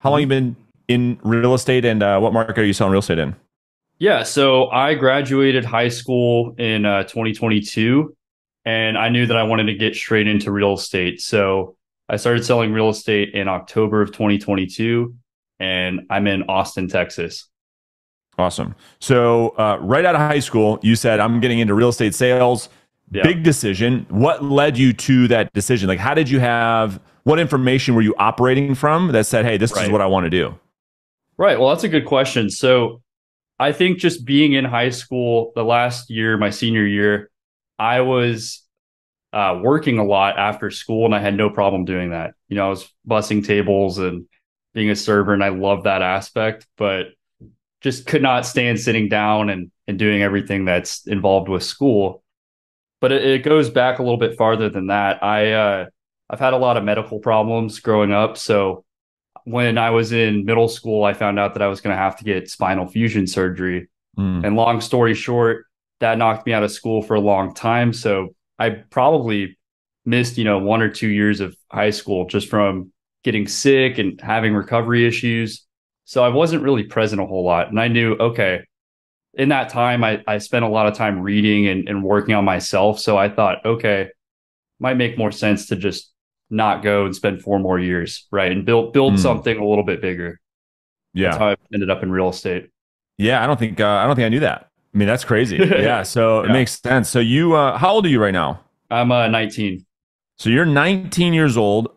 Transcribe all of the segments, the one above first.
How long you been in real estate, and what market are you selling real estate in? Yeah, so I graduated high school in 2022, and I knew that I wanted to get straight into real estate. So I started selling real estate in October of 2022, and I'm in Austin, Texas. Awesome. So, right out of high school, you said, I'm getting into real estate sales. Yeah, Big decision. What led you to that decision? Like, how did you have, what information were you operating from that said, hey, this is right. what I want to do? Right. Well, that's a good question. So I think just being in high school, the last year, my senior year, I was working a lot after school, and I had no problem doing that. I was bussing tables and being a server, and I love that aspect, but just could not stand sitting down and doing everything that's involved with school. But it goes back a little bit farther than that. I've had a lot of medical problems growing up. So when I was in middle school, I found out that I was going to have to get spinal fusion surgery. Mm, And long story short, that knocked me out of school for a long time. So I probably missed, 1 or 2 years of high school just from getting sick and having recovery issues. So I wasn't really present a whole lot. And I knew, okay, in that time, I spent a lot of time reading and working on myself. So I thought, okay, might make more sense to just not go and spend 4 more years, right? And build mm. something a little bit bigger. That's Yeah. how I ended up in real estate. Yeah. I don't think I knew that. I mean, that's crazy. Yeah. So it Yeah. makes sense. So how old are you right now? I'm 19. So you're 19 years old,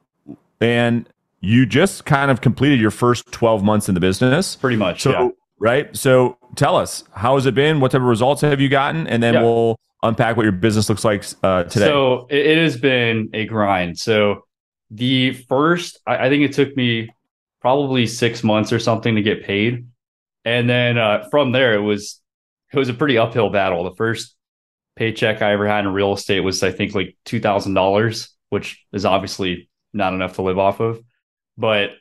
and you just kind of completed your first 12 months in the business. Pretty much, yeah. So, right? So tell us, how has it been? What type of results have you gotten? And then Yeah. we'll unpack what your business looks like today. So it has been a grind. So the first, I think it took me probably 6 months or something to get paid. And then from there, it was a pretty uphill battle. The first paycheck I ever had in real estate was, I think, like $2,000, which is obviously not enough to live off of. But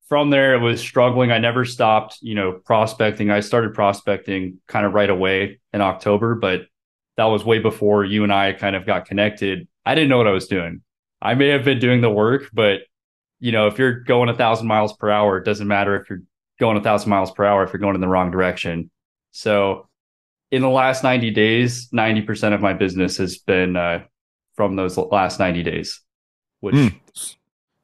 from there, it was struggling. I never stopped, prospecting. I started prospecting kind of right away in October, but that was way before you and I kind of got connected. I didn't know what I was doing. I may have been doing the work, but if you're going 1,000 miles per hour, it doesn't matter if you're going 1,000 miles per hour if you're going in the wrong direction. So in the last 90 days, 90% of my business has been from those last 90 days, which Mm.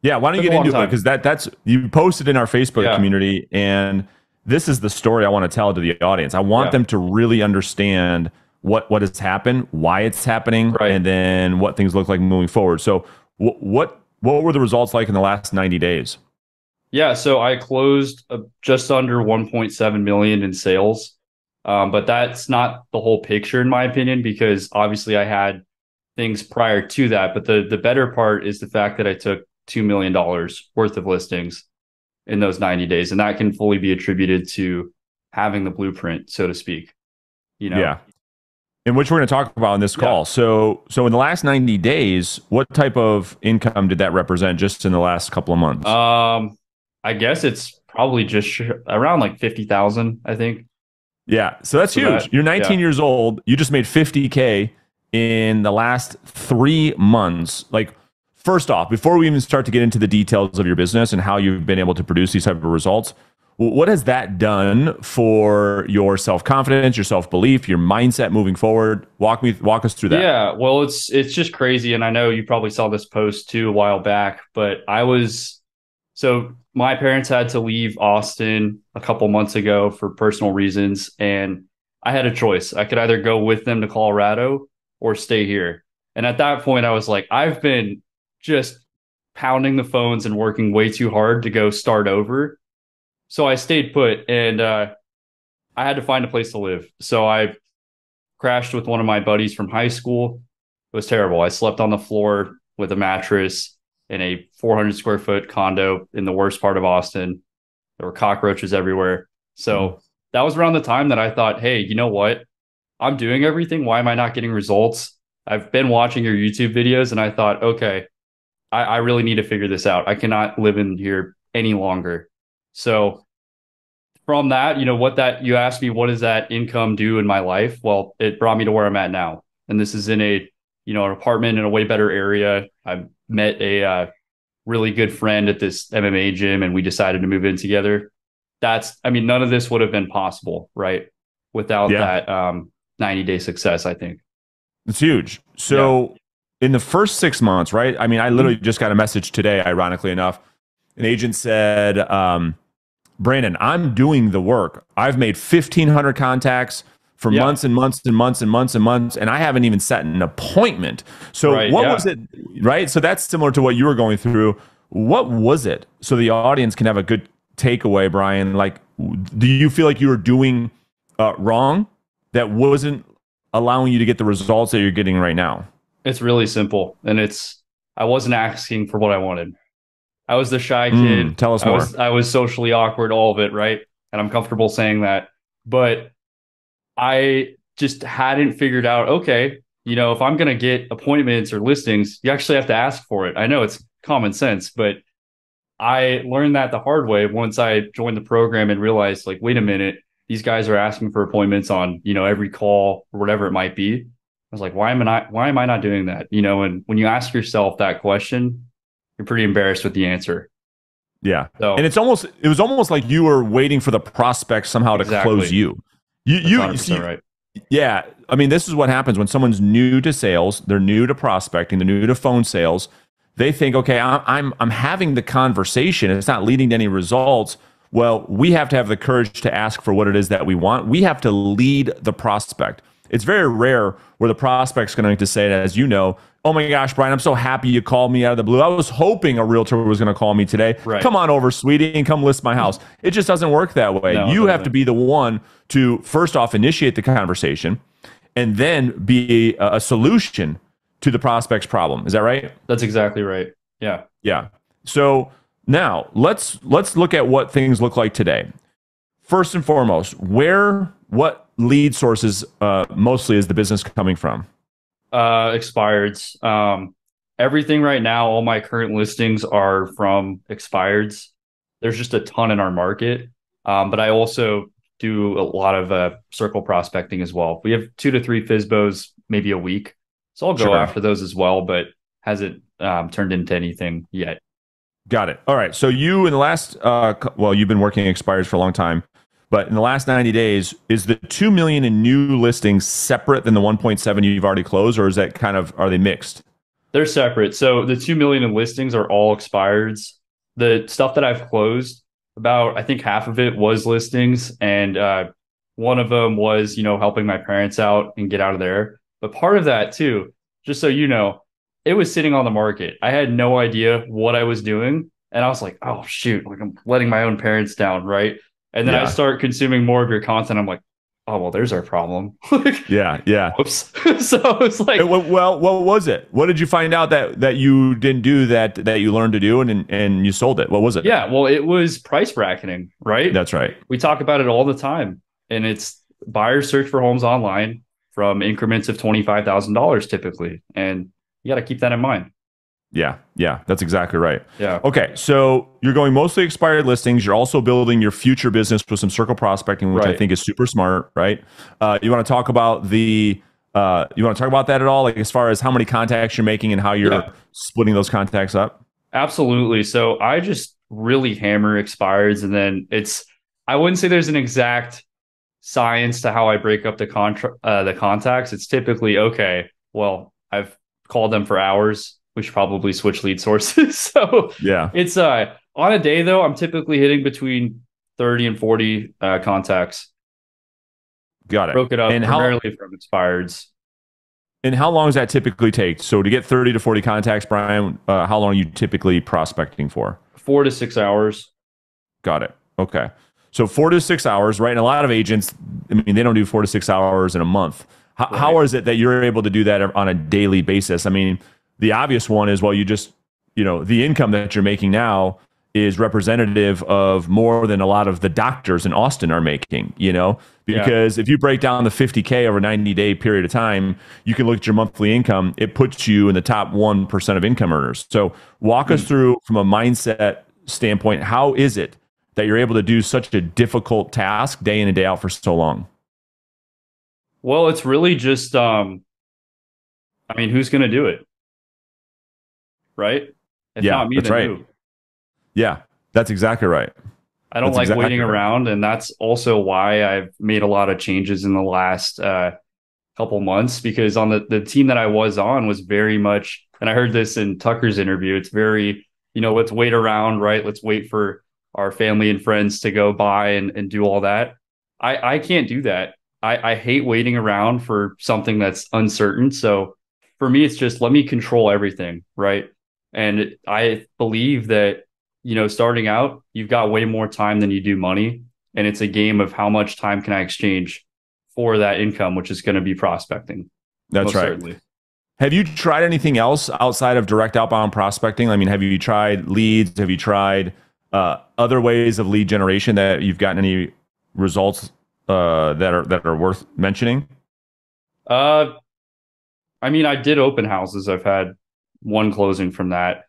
Yeah, why don't you took a get long into it? time. Because that's you posted in our Facebook Yeah. community, and this is the story I want to tell to the audience. I want Yeah. them to really understand what has happened, why it's happening, Right. and then what things look like moving forward. So, what were the results like in the last 90 days? Yeah. So I closed just under 1.7 million in sales. But that's not the whole picture, in my opinion, because obviously I had things prior to that. But the better part is the fact that I took $2 million worth of listings in those 90 days. And that can fully be attributed to having the blueprint, so to speak. You know, Yeah, and which we're going to talk about in this yeah. call. So in the last 90 days, what type of income did that represent just in the last couple of months? I guess it's probably just around like 50,000, I think, Yeah, so that's for huge. that. You're 19 Yeah. years old. You just made 50K in the last 3 months. Like, first off, before we even start to get into the details of your business and how you've been able to produce these type of results, what has that done for your self confidence, your self belief, your mindset moving forward? Walk us through that. Yeah, well, it's just crazy, and I know you probably saw this post too a while back, but so my parents had to leave Austin a couple months ago for personal reasons, and I had a choice. I could either go with them to Colorado or stay here. And at that point, I was like, I've been just pounding the phones and working way too hard to go start over. So I stayed put, and I had to find a place to live. So I crashed with one of my buddies from high school. It was terrible. I slept on the floor with a mattress in a 400 square foot condo in the worst part of Austin. There were cockroaches everywhere. Mm. So that was around the time that I thought, hey, you know what? I'm doing everything. Why am I not getting results? I've been watching your YouTube videos, and I thought, okay, I really need to figure this out. I cannot live in here any longer. So from that, what that you asked me, what does that income do in my life? Well, it brought me to where I'm at now. And this is in an apartment in a way better area. I met a really good friend at this MMA gym and we decided to move in together. I mean, none of this would have been possible, right? Without Yeah. that 90-day success, I think. It's huge. Yeah. So in the first 6 months, right? I mean, I literally Mhm. just got a message today, ironically enough. An agent said, Brandon, I'm doing the work. I've made 1,500 contacts for Yeah. months and months and months and months and months, and I haven't even set an appointment. So Right. what was Yeah. it, right? So that's similar to what you were going through. What was it? So the audience can have a good takeaway, Brian. Like, do you feel like you were doing wrong that wasn't allowing you to get the results that you're getting right now? It's really simple. And I wasn't asking for what I wanted. I was the shy kid. Tell us more. I was socially awkward, all of it, right? And I'm comfortable saying that. But I just hadn't figured out, okay, if I'm going to get appointments or listings, you actually have to ask for it. I know it's common sense, but I learned that the hard way once I joined the program and realized, like, wait a minute, these guys are asking for appointments on, every call or whatever it might be. I was like, why am I not doing that? And when you ask yourself that question, you're pretty embarrassed with the answer. Yeah. And So it was almost like you were waiting for the prospect somehow to close exactly. you. That's You 100% see, right. yeah. I mean, this is what happens when someone's new to sales, they're new to prospecting, they're new to phone sales. They think, okay, I'm having the conversation, it's not leading to any results. Well, we have to have the courage to ask for what it is that we want. We have to lead the prospect. It's very rare where the prospect's going to say, as you know, oh my gosh, Brian, I'm so happy you called me out of the blue. I was hoping a realtor was going to call me today. Right. Come on over, sweetie, and come list my house. It just doesn't work that way. No, it You have to doesn't. be the one to first off initiate the conversation and then be a solution to the prospect's problem. Is that right? That's exactly right. Yeah. Yeah. So now let's look at what things look like today. First and foremost, what lead sources mostly is the business coming from? Expireds. Everything right now, all my current listings are from expireds. There's just a ton in our market. But I also do a lot of circle prospecting as well. We have 2 to 3 FISBOs maybe a week. So I'll go Sure. after those as well, but hasn't turned into anything yet. Got it. All right. So you in the last, well, you've been working expires for a long time, but in the last 90 days, is the 2 million in new listings separate than the 1.7 you've already closed, or is that are they mixed? They're separate. So the 2 million in listings are all expireds. The stuff that I've closed, about I think half of it was listings, and one of them was helping my parents out and get out of there. But part of that too, just so you know, it was sitting on the market. I had no idea what I was doing, and I was like, oh shoot, like I'm letting my own parents down, right? And then I Yeah. start consuming more of your content. I'm like, oh well, there's our problem. Like, Yeah. Yeah. whoops. So it's like, Well, what was it? What did you find out that you didn't do that you learned to do and you sold it? What was it? yeah, well, it was price bracketing, right? That's right. We talk about it all the time. And it's buyers search for homes online from increments of $25,000 typically. And you got to keep that in mind. Yeah, yeah, that's exactly right. Yeah. Okay, so you're going mostly expired listings. You're also building your future business with some circle prospecting, which I Right. think is super smart, right? You want to talk about you want to talk about that at all, like as far as how many contacts you're making and how you're Yeah. splitting those contacts up? Absolutely. So I just really hammer expireds. And then I wouldn't say there's an exact science to how I break up the contacts. It's typically, okay, well, I've called them for hours. We should probably switch lead sources. So Yeah, it's on a day though, I'm typically hitting between 30 and 40 contacts, got it. broken up And primarily from expireds. how long does that typically take? So to get 30 to 40 contacts, Brian, how long are you typically prospecting for? 4 to 6 hours. Got it. Okay. So 4 to 6 hours, right? And a lot of agents, I mean, they don't do 4 to 6 hours in a month. Right. How is it that you're able to do that on a daily basis? I mean, the obvious one is, well, the income that you're making now is representative of more than a lot of the doctors in Austin are making, Yeah. because if you break down the 50K over a 90-day period of time, you can look at your monthly income. It puts you in the top 1% of income earners. So walk us Hmm. through from a mindset standpoint, how is it that you're able to do such a difficult task day in and day out for so long? Well, it's really just, I mean, who's going to do it? Right. If Yeah, not me, that's then right. who? Yeah, that's exactly right. I don't That's like waiting exactly right. around, and that's also why I've made a lot of changes in the last couple months because on the team that I was on was very much, and I heard this in Tucker's interview, it's very, let's wait around, right? Let's wait for our family and friends to go by and do all that. I can't do that. I hate waiting around for something that's uncertain. So for me, it's just let me control everything, right? And I believe that, starting out, you've got way more time than you do money. And it's a game of how much time can I exchange for that income, which is going to be prospecting, That's most right. certainly. Have you tried anything else outside of direct outbound prospecting? I mean, have you tried leads? Have you tried other ways of lead generation that you've gotten any results that are worth mentioning? Uh, I mean, I did open houses. I've had one closing from that,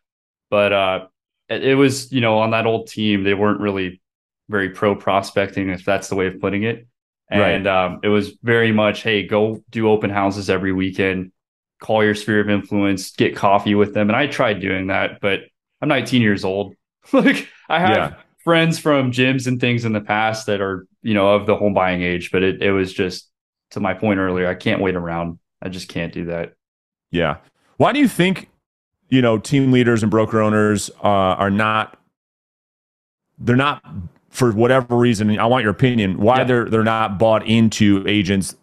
but it was, on that old team, they weren't really very pro prospecting, if that's the way of putting it. Right. And it was very much, hey, go do open houses every weekend, call your sphere of influence, get coffee with them. And I tried doing that, but I'm 19 years old. Like I have Yeah. friends from gyms and things in the past that are, of the home buying age, but it was just to my point earlier, I can't wait around. I just can't do that. Yeah. Why do you think, team leaders and broker owners are not, they're not, for whatever reason, I want your opinion, why Yeah. they're not bought into agents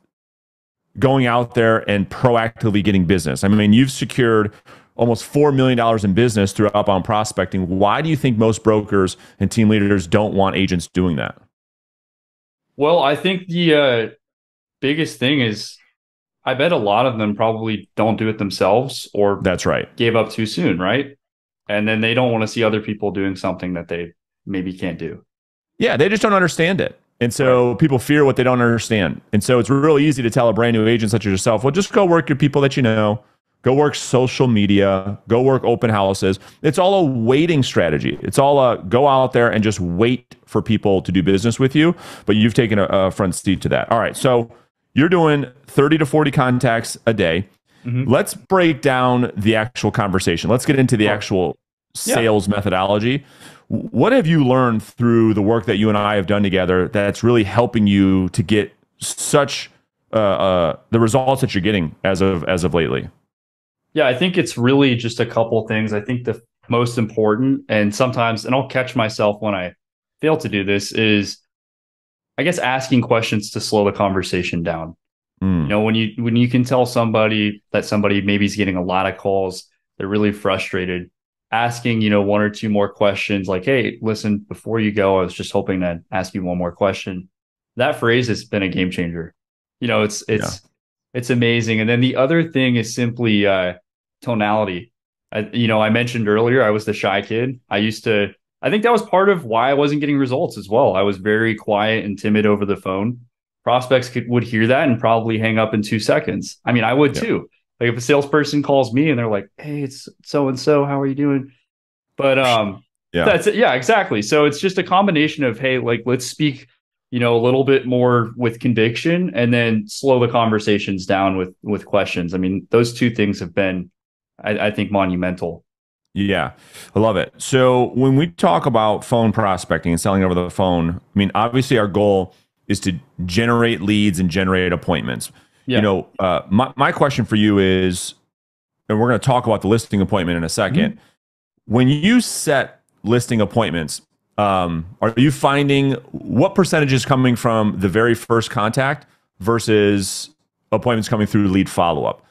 going out there and proactively getting business? I mean, you've secured almost $4 million in business through outbound prospecting. Why do you think most brokers and team leaders don't want agents doing that? Well, I think the biggest thing is I bet a lot of them probably don't do it themselves or That's right. gave up too soon, right? And then they don't want to see other people doing something that they maybe can't do. Yeah, they just don't understand it. And Right. so people fear what they don't understand. And so it's real easy to tell a brand new agent such as yourself, well, just go work your people that you know, go work social media, go work open houses. It's all a waiting strategy. It's all a go out there and just wait for people to do business with you. But you've taken a front seat to that. All right. So you're doing 30 to 40 contacts a day. Mm-hmm. Let's break down the actual conversation. Let's get into the Sure. actual Yeah. sales methodology. What have you learned through the work that you and I have done together that's really helping you to get such the results that you're getting as of lately? Yeah. I think it's really just a couple things. I think the most important, and sometimes, and I'll catch myself when I fail to do this, is I guess asking questions to slow the conversation down. Mm, When you can tell somebody that somebody maybe is getting a lot of calls, they're really frustrated, asking, one or two more questions like, hey, listen, before you go, I was just hoping to ask you one more question. That phrase has been a game changer. It's yeah. it's amazing. And then the other thing is simply tonality. I mentioned earlier I was the shy kid. I think that was part of why I wasn't getting results as well. I was very quiet and timid over the phone. Prospects would hear that and probably hang up in 2 seconds. I mean, I would Yeah. too. Like if a salesperson calls me and they're like, "Hey, it's so and so. How are you doing?" But Yeah. that's it. Yeah, exactly. So it's just a combination of, hey, like let's speak, a little bit more with conviction, and then slow the conversations down with questions. I mean, those two things have been, I think, monumental. Yeah, I love it. So when we talk about phone prospecting and selling over the phone, I mean, obviously our goal is to generate leads and generate appointments. Yeah. My question for you is, and we're going to talk about the listing appointment in a second. Mhm. When you set listing appointments, are you finding what percentage is coming from the very first contact versus appointments coming through lead follow up?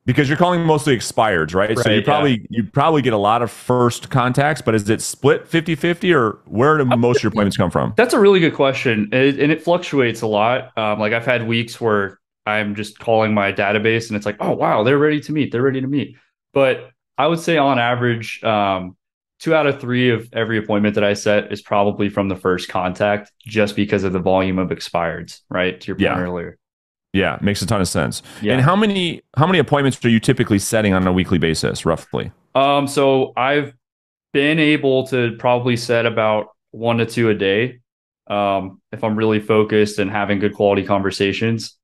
Because you're calling mostly expireds, right? So you Right. Yeah. probably get a lot of first contacts, but is it split 50-50, or where do most of your appointments come from? That's a really good question, and it fluctuates a lot. Like I've had weeks where I'm just calling my database, and it's like, oh wow, they're ready to meet. They're ready to meet. But I would say on average, 2 out of 3 of every appointment that I set is probably from the first contact, just because of the volume of expireds. Right, to your point Yeah. earlier. Yeah, makes a ton of sense. And Yeah. how many appointments are you typically setting on a weekly basis, roughly? So I've been able to probably set about 1 to 2 a day, if I'm really focused and having good quality conversations.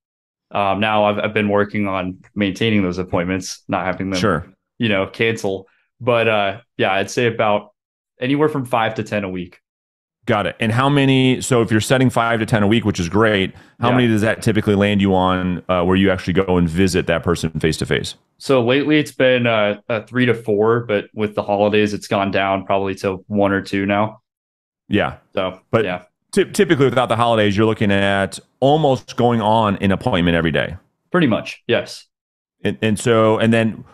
Now I've been working on maintaining those appointments, not having them, Sure. cancel. But yeah, I'd say about anywhere from 5 to 10 a week. Got it. And how many? So if you're setting 5 to 10 a week, which is great, how Yeah. many does that typically land you on where you actually go and visit that person face to face? So lately it's been 3 to 4, but with the holidays, it's gone down probably to 1 or 2 now. Yeah. So But yeah, typically without the holidays, you're looking at almost going on an appointment every day. pretty much. Yes. And so, and then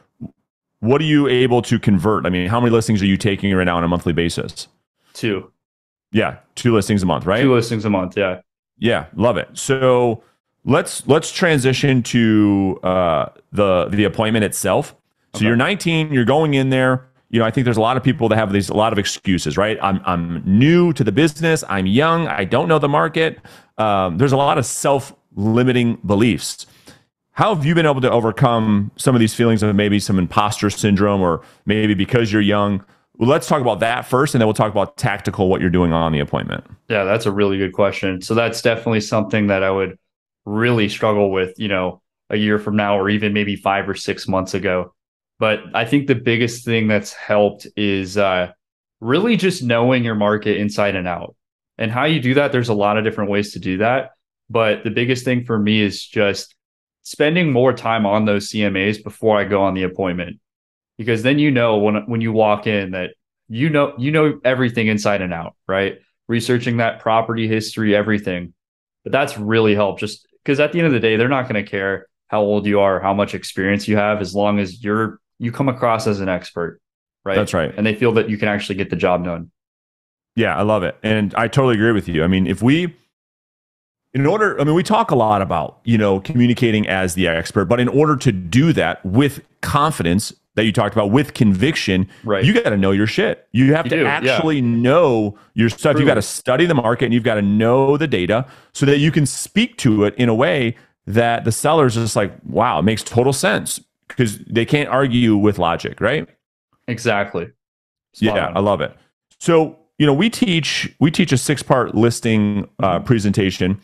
what are you able to convert? I mean, how many listings are you taking right now on a monthly basis? Two. Yeah, 2 listings a month, right? 2 listings a month. Yeah. Yeah, love it. So let's transition to the appointment itself. So Okay. you're 19, you're going in there. You know, I think there's a lot of people that have a lot of excuses, right? I'm new to the business. I'm young. I don't know the market. There's a lot of self-limiting beliefs. How have you been able to overcome some of these feelings of maybe some imposter syndrome, or maybe because you're young? Well, let's talk about that first, and then we'll talk about tactical, what you're doing on the appointment. Yeah, that's a really good question. So that's definitely something that I would really struggle with, a year from now, or even maybe 5 or 6 months ago. But I think the biggest thing that's helped is really just knowing your market inside and out. And how you do that, there's a lot of different ways to do that. But the biggest thing for me is just spending more time on those CMAs before I go on the appointment. Because then when you walk in that you know everything inside and out, right? Researching that property history, everything. But that's really helped, just because at the end of the day, they're not going to care how old you are, how much experience you have, as long as you come across as an expert, right? That's right. And they feel that you can actually get the job done. Yeah, I love it. And I totally agree with you. I mean, we talk a lot about, communicating as the expert, but in order to do that with confidence that you talked about, with conviction, Right. you got to know your shit. You have to actually know your stuff. You got to study the market, and you've got to know the data so that you can speak to it in a way that the seller's just like, wow, it makes total sense, because they can't argue with logic, right? Exactly. Spot Yeah, on. I love it. So, we teach a 6-part listing presentation.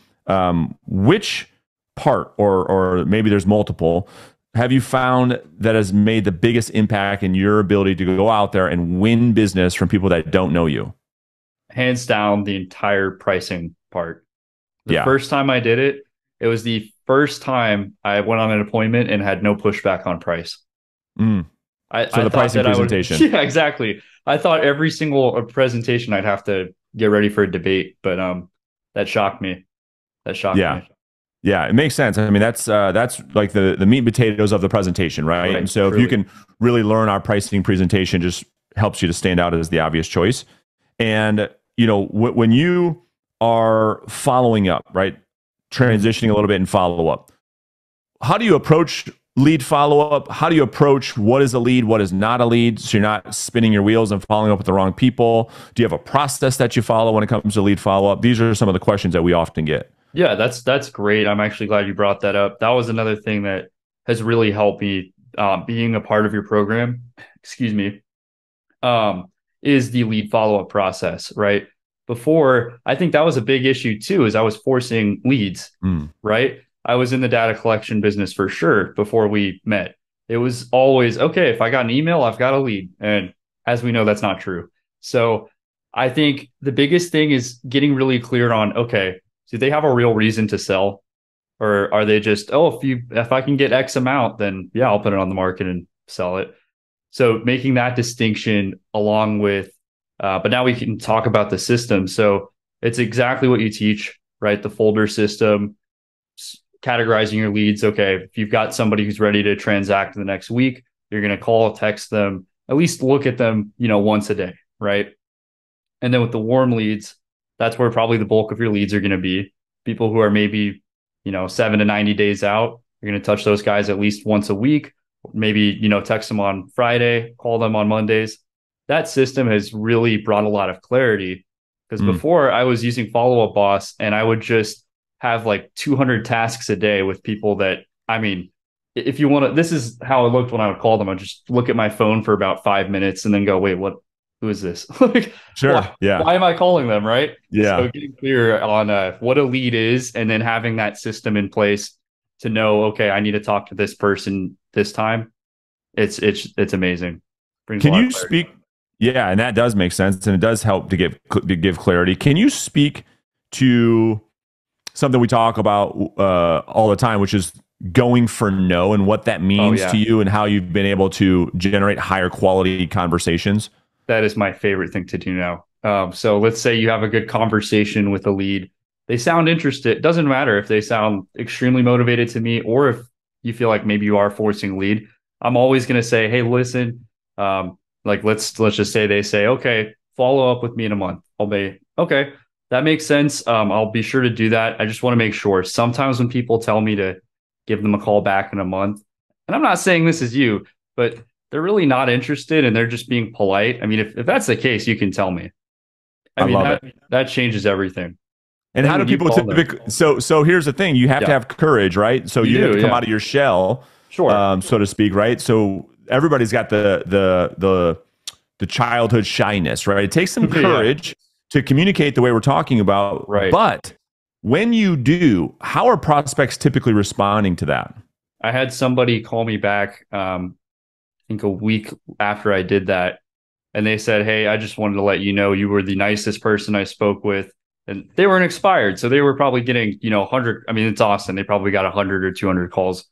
Which part, or maybe there's multiple, have you found that has made the biggest impact in your ability to go out there and win business from people that don't know you? Hands down, the entire pricing part. The Yeah. first time I did it, it was the first time I went on an appointment and had no pushback on price. Mm. So I the thought pricing that I would, presentation. yeah, exactly. I thought every single presentation I'd have to get ready for a debate, but that shocked me. That shocked Yeah. me. Yeah, it makes sense. I mean, that's like the meat and potatoes of the presentation, right? Right, And so if you truly. can really learn our pricing presentation, just helps you to stand out as the obvious choice. And when you are following up, right, transitioning a little bit and follow up, how do you approach lead follow up? How do you approach what is a lead, what is not a lead, so you're not spinning your wheels and following up with the wrong people? Do you have a process that you follow when it comes to lead follow up? These are some of the questions that we often get. Yeah, that's great. I'm actually glad you brought that up. That was another thing that has really helped me being a part of your program. Excuse me. Is the lead follow-up process, right? Before, I think that was a big issue too, is I was forcing leads, Mm. right? I was in the data collection business for sure before we met. It was always, okay, if I got an email, I've got a lead. And as we know, that's not true. So I think the biggest thing is getting really clear on, okay, do they have a real reason to sell? Or are they just, oh, if I can get X amount, then yeah, I'll put it on the market and sell it. So making that distinction along with, but now we can talk about the system. So it's exactly what you teach, right? The folder system, categorizing your leads. Okay, if you've got somebody who's ready to transact in the next week, you're going to call, text them, at least look at them, once a day, right? And then with the warm leads, that's where probably the bulk of your leads are going to be. People who are maybe, 7 to 90 days out. You're going to touch those guys at least once a week. Maybe, text them on Friday, call them on Mondays. That system has really brought a lot of clarity, because Mm. before I was using Follow Up Boss and I would just have like 200 tasks a day with people that, I mean, if you want to, this is how it looked when I would call them. I'd just look at my phone for about 5 minutes and then go, wait, who is this? Like, Sure. Yeah. why am I calling them? Right. Yeah. So getting clear on what a lead is, and then having that system in place to know, okay, I need to talk to this person this time. It's amazing. brings a Can lot of you clarity. speak? Yeah, and that does make sense, and it does help to give clarity. Can you speak to something we talk about all the time, which is going for no, and what that Oh means to yeah, you, and how you've been able to generate higher quality conversations? that is my favorite thing to do now. So let's say you have a good conversation with a lead. They sound interested. It doesn't matter if they sound extremely motivated to me or if you feel like maybe you are forcing lead. I'm always going to say, hey, listen, like let's just say they say, okay, follow up with me in a month. I'll be okay. That makes sense. I'll be sure to do that. I just want to make sure. Sometimes when people tell me to give them a call back in a month, and I'm not saying this is you, but they're really not interested and they're just being polite. I mean, if that's the case, you can tell me. I I mean, love that it. that changes everything. And Then how do when you people call them, typically? So here's the thing: you have to yeah, have courage, right? So you you have do, to come yeah, out of your shell, sure. so to speak, right? So everybody's got the childhood shyness, right? It takes some Yeah, courage to communicate the way we're talking about, right. but when you do, how are prospects typically responding to that? I had somebody call me back, I think a week after I did that, and they said, "Hey, I just wanted to let you know you were the nicest person I spoke with." And they weren't expired, so they were probably getting, 100. I mean, it's Austin. They probably got 100 or 200 calls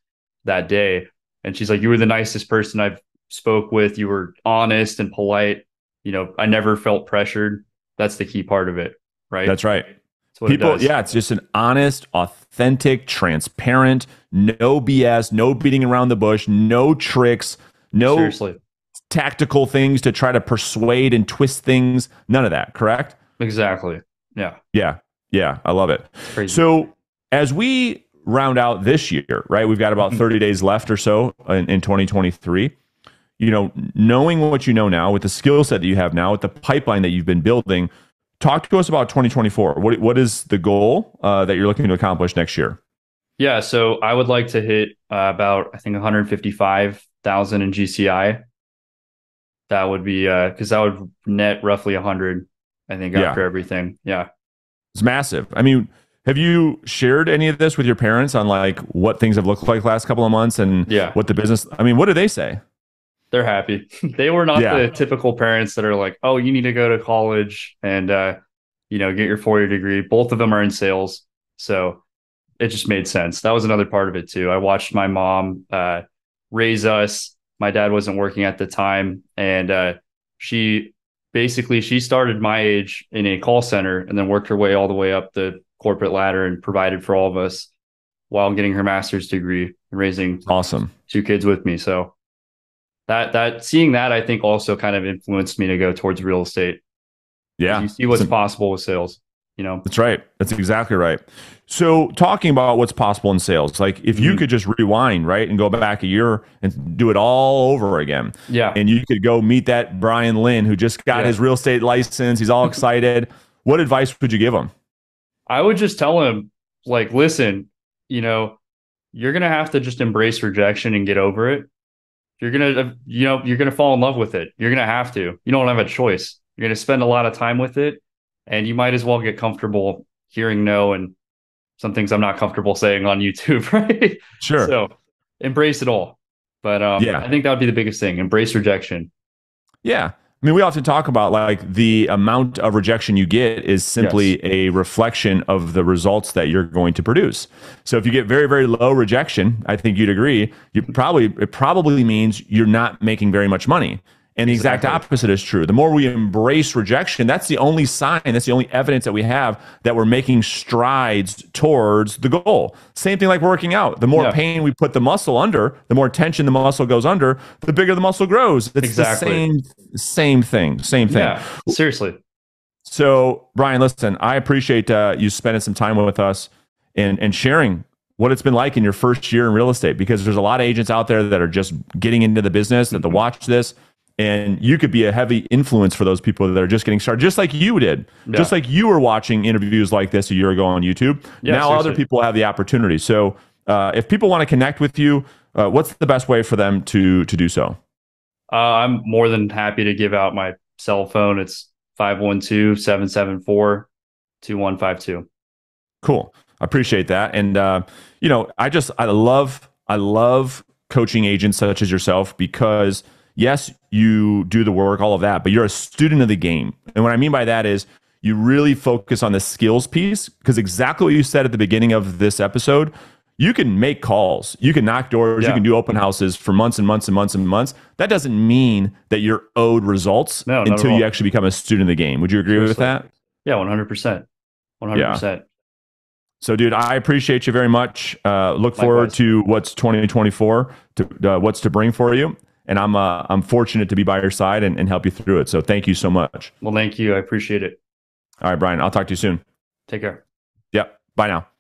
that day. And she's like, "You were the nicest person I've spoke with. You were honest and polite. I never felt pressured. That's the key part of it, right? That's right. That's what it People, does. yeah, it's just an honest, authentic, transparent, no BS, no beating around the bush, no tricks, no Seriously, tactical things to try to persuade and twist things. None of that, correct? exactly. Yeah, Yeah. Yeah. I love it. it's crazy. So as we round out this year, right, we've got about Mhm. 30 days left or so in 2023. Knowing what you know now with the skill set that you have now, with the pipeline that you've been building, talk to us about 2024. What is the goal that you're looking to accomplish next year? Yeah, so I would like to hit about I think 155,000 in GCI. That would be because that would net roughly 100, I think, Yeah, after everything. Yeah. it's massive. I mean, have you shared any of this with your parents on like what things have looked like last couple of months and Yeah. what the business? I mean, what do they say? They're happy. They were not Yeah, the typical parents that are like, "Oh, you need to go to college and get your 4-year degree." Both of them are in sales. So it just made sense. That was another part of it too. I watched my mom raise us. My dad wasn't working at the time, and she she started my age in a call center and then worked her way all the way up the corporate ladder and provided for all of us while getting her master's degree and raising awesome. 2 kids with me. So that seeing that I think also kind of influenced me to go towards real estate because Yeah, you see what's possible with sales. that's right. That's exactly right. So, talking about what's possible in sales, like if you Mhm. could just rewind, right, and go back a year and do it all over again, Yeah, and you could go meet that Brian Lynn who just got yeah. his real estate license, he's all excited. What advice would you give him? I would just tell him, like, listen, you know, you're gonna have to just embrace rejection and get over it. You're gonna fall in love with it. You're gonna have to. You don't have a choice. You're gonna spend a lot of time with it, and you might as well get comfortable hearing no and some things I'm not comfortable saying on YouTube, right? Sure. So embrace it all. But Yeah. I think that would be the biggest thing. Embrace rejection. Yeah. I mean, we often talk about like the amount of rejection you get is Yes, simply a reflection of the results that you're going to produce. So if you get very, very low rejection, I think you'd agree, it probably means you're not making very much money. And the exact exactly. opposite is true. The more we embrace rejection, that's the only sign, that's the only evidence that we have that we're making strides towards the goal. Same thing like working out. The more Yeah, pain we put the muscle under, the more tension the muscle goes under, the bigger the muscle grows. It's the exactly. same thing, same thing. Yeah, seriously. So, Brian, listen, I appreciate you spending some time with us and sharing what it's been like in your first year in real estate, because there's a lot of agents out there that are just getting into the business that to Mhm. watch this. And you could be a heavy influence for those people that are just getting started, just like you did, just Yeah, like you were watching interviews like this a year ago on YouTube. yeah, Now other seriously. people have the opportunity. So, if people want to connect with you, what's the best way for them to do so? I'm more than happy to give out my cell phone. It's 512-774-2152. Cool. I appreciate that. And I love coaching agents such as yourself because yes, you do the work, all of that, but you're a student of the game. And what I mean by that is you really focus on the skills piece, because exactly what you said at the beginning of this episode, you can make calls, you can knock doors, you Yeah. can do open houses for months and months and months and months. That doesn't mean that you're owed results No, not at until you all. actually become a student of the game. Would you agree with that? Yeah, 100%. Yeah. 100%. So, dude, I appreciate you very much. Look forward Likewise. to what's 2024, to what's to bring for you. And I'm fortunate to be by your side and help you through it. So thank you so much. Well, thank you. I appreciate it. All right, Brian, I'll talk to you soon. Take care. Yep. Bye now.